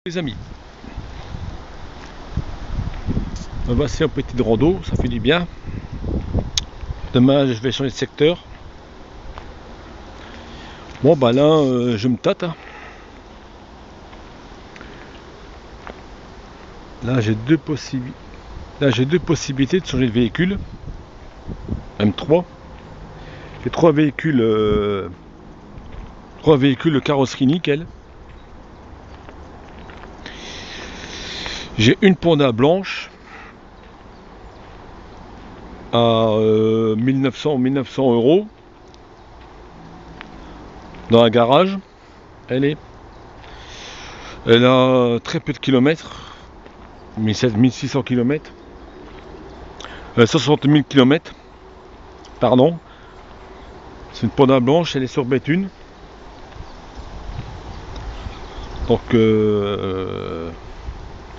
Les amis, voici un petit rando, ça fait du bien. Demain je vais changer de secteur. Bon bah là je me tâte hein. Là j'ai deux possibilités de changer de véhicule, même trois. J'ai trois véhicules carrosserie nickel. J'ai une Panda blanche à 1900 € dans un garage. Elle a très peu de kilomètres, 1600 km, 60 000 km, pardon. C'est une Panda blanche, elle est sur Béthune. Donc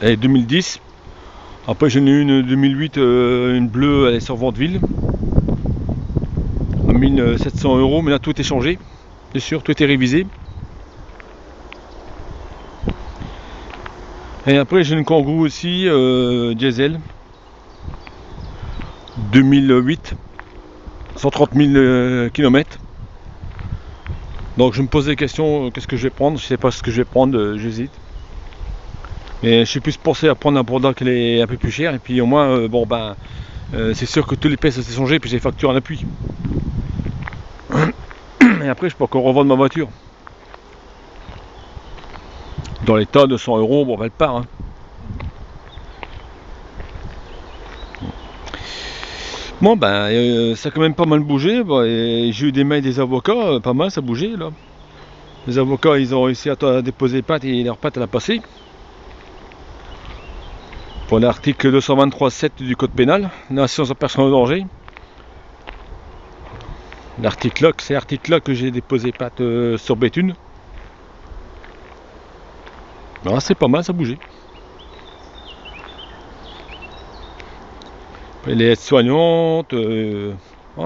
elle est 2010. Après j'en ai une 2008, une bleue, elle est sur Vandeville à 1700 €, mais là tout est changé, bien sûr, tout est révisé. Et après j'ai une Kangoo aussi, diesel 2008, 130 000 km. Donc je me pose des questions, qu'est-ce que je vais prendre? Je sais pas ce que je vais prendre, j'hésite. Mais je suis plus pensé à prendre un Panda qui est un peu plus cher, et puis au moins c'est sûr que tous les pièces sont changées, puis j'ai facture en appui. Et après je peux encore revendre ma voiture. Dans l'état de 100 €, bon, elle part. Hein. Bon ça a quand même pas mal bougé. Bon, j'ai eu des mails des avocats, pas mal, ça bougeait là. Les avocats ils ont réussi à déposer pattes et leur patte elle a passé. Pour l'article 223.7 du code pénal, nation sans personne en danger. L'article là, c'est l'article là que j'ai déposé patte sur Béthune. Ah, c'est pas mal, ça bougeait. Les aides-soignantes,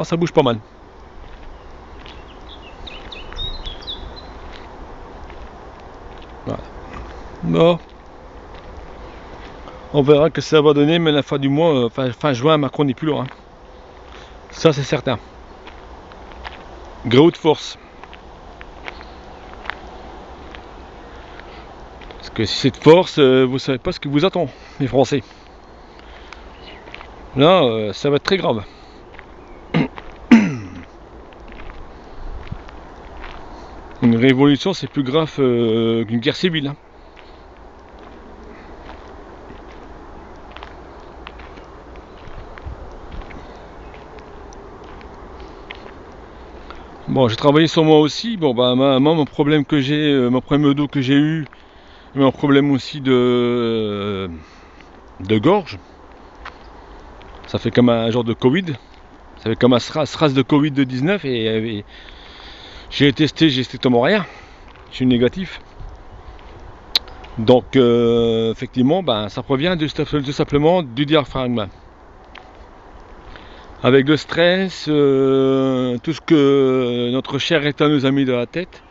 ça bouge pas mal. Voilà. Bon. On verra que ça va donner, mais à la fin du mois, fin juin, Macron n'est plus là. Hein. Ça, c'est certain. Gros de force. Parce que si c'est de force, vous savez pas ce qui vous attend, les Français. Là, ça va être très grave. Une révolution, c'est plus grave qu'une guerre civile. Hein. Bon, j'ai travaillé sur moi aussi. Bon, bah, mon problème que j'ai, mon problème de dos que j'ai eu, mon problème aussi de gorge. Ça fait comme un genre de Covid. Ça fait comme un SRAS de Covid de 19 et j'ai testé, j'ai strictement rien. Je suis négatif. Donc effectivement, ça provient tout simplement du diaphragme. Avec le stress, tout ce que notre cher État nous a mis dans la tête.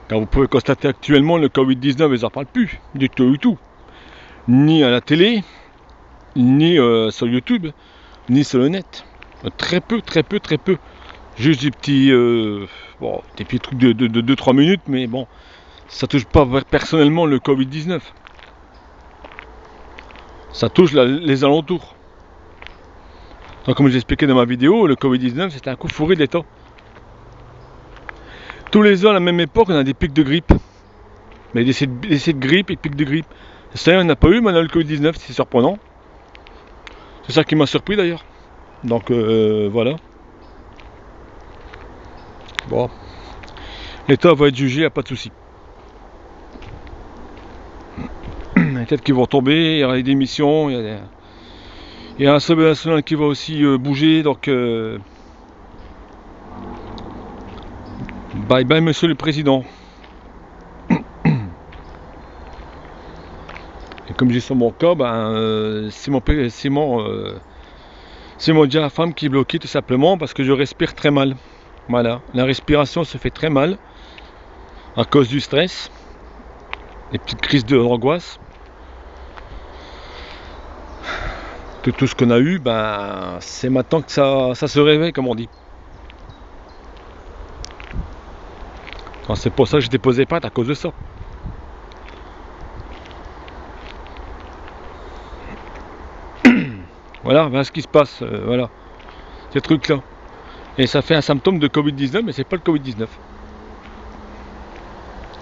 Car vous pouvez constater actuellement le Covid-19, ils n'en parlent plus du tout. Ni à la télé, ni sur YouTube, ni sur le net. Très peu. Juste des petits, des petits trucs de 2-3 minutes, mais bon, ça touche pas personnellement le Covid-19. Ça touche les alentours. Donc, comme j'ai expliqué dans ma vidéo, le Covid-19 c'est un coup fourré de l'État. Tous les ans à la même époque, on a des pics de grippe. Mais des essais de grippe et pics de grippe. Ça, on n'a pas eu maintenant le Covid-19, c'est surprenant. C'est ça qui m'a surpris d'ailleurs. Donc voilà. Bon. L'État va être jugé, a pas de souci. Peut-être qu'ils vont tomber, il y aura des démissions, il y a un Assemblée nationale qui va aussi bouger, donc bye bye monsieur le président. Et comme j'ai sur mon cas, c'est mon diaphragme qui est bloqué tout simplement parce que je respire très mal. Voilà, la respiration se fait très mal à cause du stress. les petites crises d'angoisse. Que tout ce qu'on a eu, ben, c'est maintenant que ça se réveille, comme on dit. C'est pour ça que je déposais pas à cause de ça. Voilà ce qui se passe, voilà, ces trucs-là. Et ça fait un symptôme de Covid-19, mais c'est pas le Covid-19.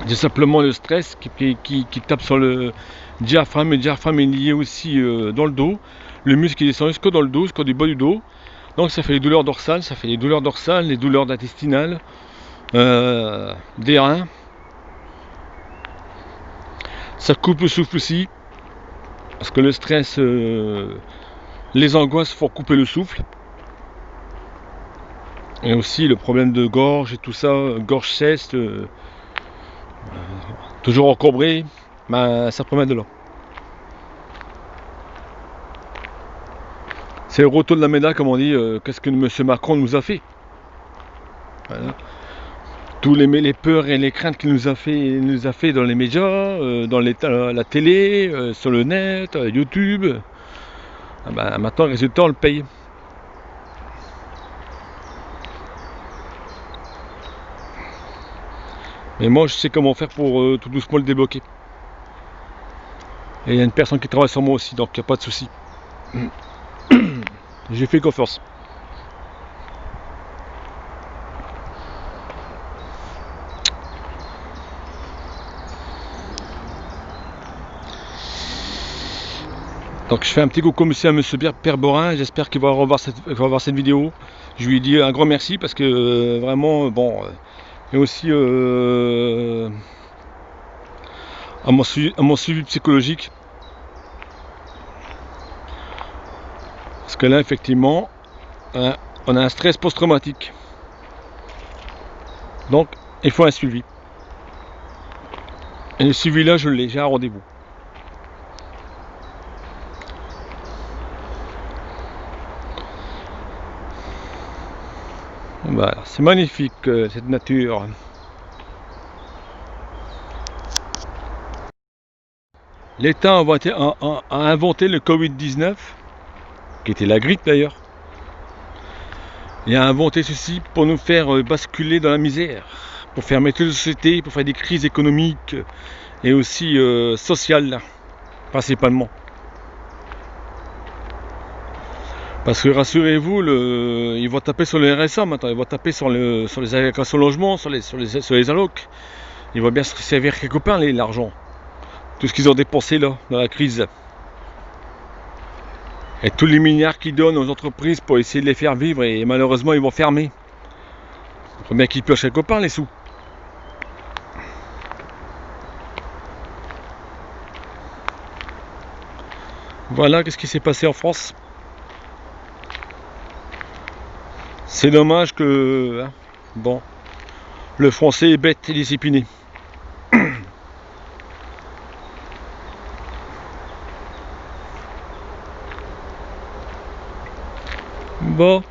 C'est simplement le stress qui tape sur le diaphragme. Le diaphragme est lié aussi dans le dos. Le muscle qui descend jusqu'au dans le dos, jusqu'au du bas du dos. Donc ça fait les douleurs dorsales, les douleurs intestinales, des reins. Ça coupe le souffle aussi. Parce que le stress, les angoisses font couper le souffle. Et aussi le problème de gorge et tout ça, gorge sèche, toujours encombré, ben, ça promet de là. C'est le retour de la médaille, comme on dit, qu'est-ce que M. Macron nous a fait. Voilà. Tous les peurs et les craintes qu'il nous a fait dans les médias, dans la télé, sur le net, YouTube. Ben, maintenant, le résultat, on le paye. Mais moi, je sais comment faire pour tout doucement le débloquer. Et il y a une personne qui travaille sur moi aussi, donc il n'y a pas de souci. J'ai fait confiance. Donc je fais un petit coucou monsieur à monsieur Pierre Borin, j'espère qu'il va revoir cette vidéo. Je lui dis un grand merci parce que vraiment, bon, et aussi à mon suivi psychologique. Parce que là, effectivement, hein, on a un stress post-traumatique. Donc, il faut un suivi. Et le suivi là, je l'ai, j'ai un rendez-vous. Voilà, c'est magnifique cette nature. L'État a inventé le Covid-19, qui était la grippe d'ailleurs. Il a inventé ceci pour nous faire basculer dans la misère, pour fermer toute la société, pour faire des crises économiques et aussi sociales, principalement. Parce que rassurez-vous, ils vont taper sur le RSA maintenant, ils vont taper sur les allocations logement, sur les allocs. Ils vont bien se servir quelque part l'argent. Tout ce qu'ils ont dépensé là, dans la crise. Et tous les milliards qu'ils donnent aux entreprises pour essayer de les faire vivre, et malheureusement ils vont fermer. Il faut bien qu'ils piochent quelque part les sous. Voilà qu'est-ce qui s'est passé en France. C'est dommage que, hein, bon, le français est bête et discipliné. Bon.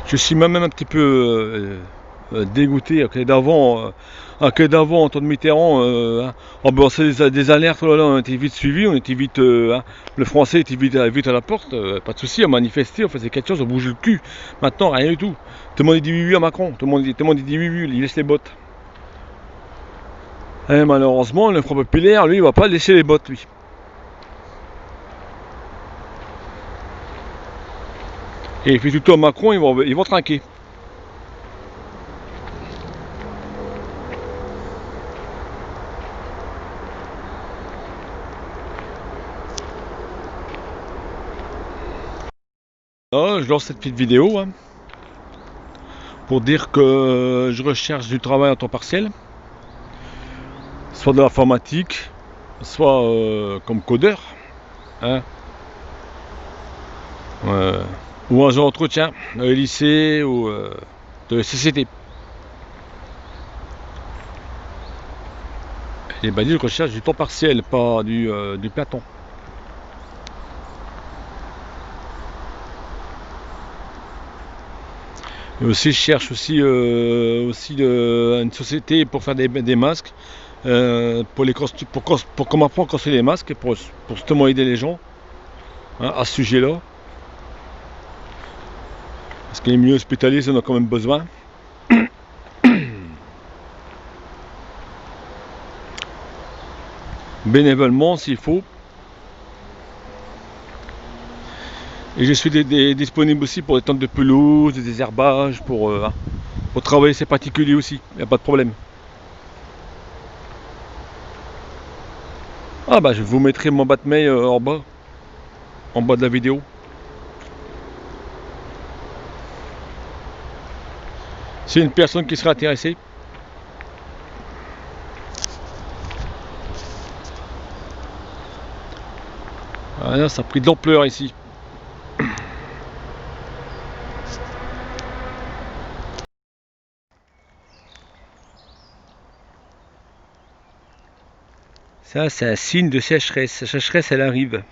Je suis moi-même un petit peu dégoûté que d'avant, en temps de Mitterrand, hein, on balançait des alertes, oh là là, on était vite suivis, on était vite, hein, le français était vite à la porte, pas de souci, on manifestait, on faisait quelque chose, on bougeait le cul. Maintenant, rien du tout. Tout le monde dit oui oui à Macron, tout le monde dit oui oui, il laisse les bottes. Et malheureusement, le Front Populaire, lui, il va pas laisser les bottes, lui. Et puis tout le temps Macron, ils vont trinquer. Là, je lance cette petite vidéo hein, pour dire que je recherche du travail en temps partiel, soit de l'informatique, soit comme codeur, hein, ou agent d'entretien dans les lycées ou de la CCT. Et ben, je recherche du temps partiel, pas du plein temps. Et aussi, je cherche aussi une société pour faire des masques, pour qu'on m'apprenne à construire des masques, pour justement aider les gens, hein, à ce sujet-là. Parce que les milieux hospitaliers, ça en a quand même besoin. Bénévolement, s'il faut. Et je suis disponible aussi pour des tentes de pelouse, des désherbages, pour travailler ces particuliers aussi, il n'y a pas de problème. Ah bah je vous mettrai mon boîte mail en bas de la vidéo. C'est une personne qui serait intéressée. Ah là, ça a pris de l'ampleur ici. Ça, c'est un signe de sécheresse. La sécheresse, elle arrive.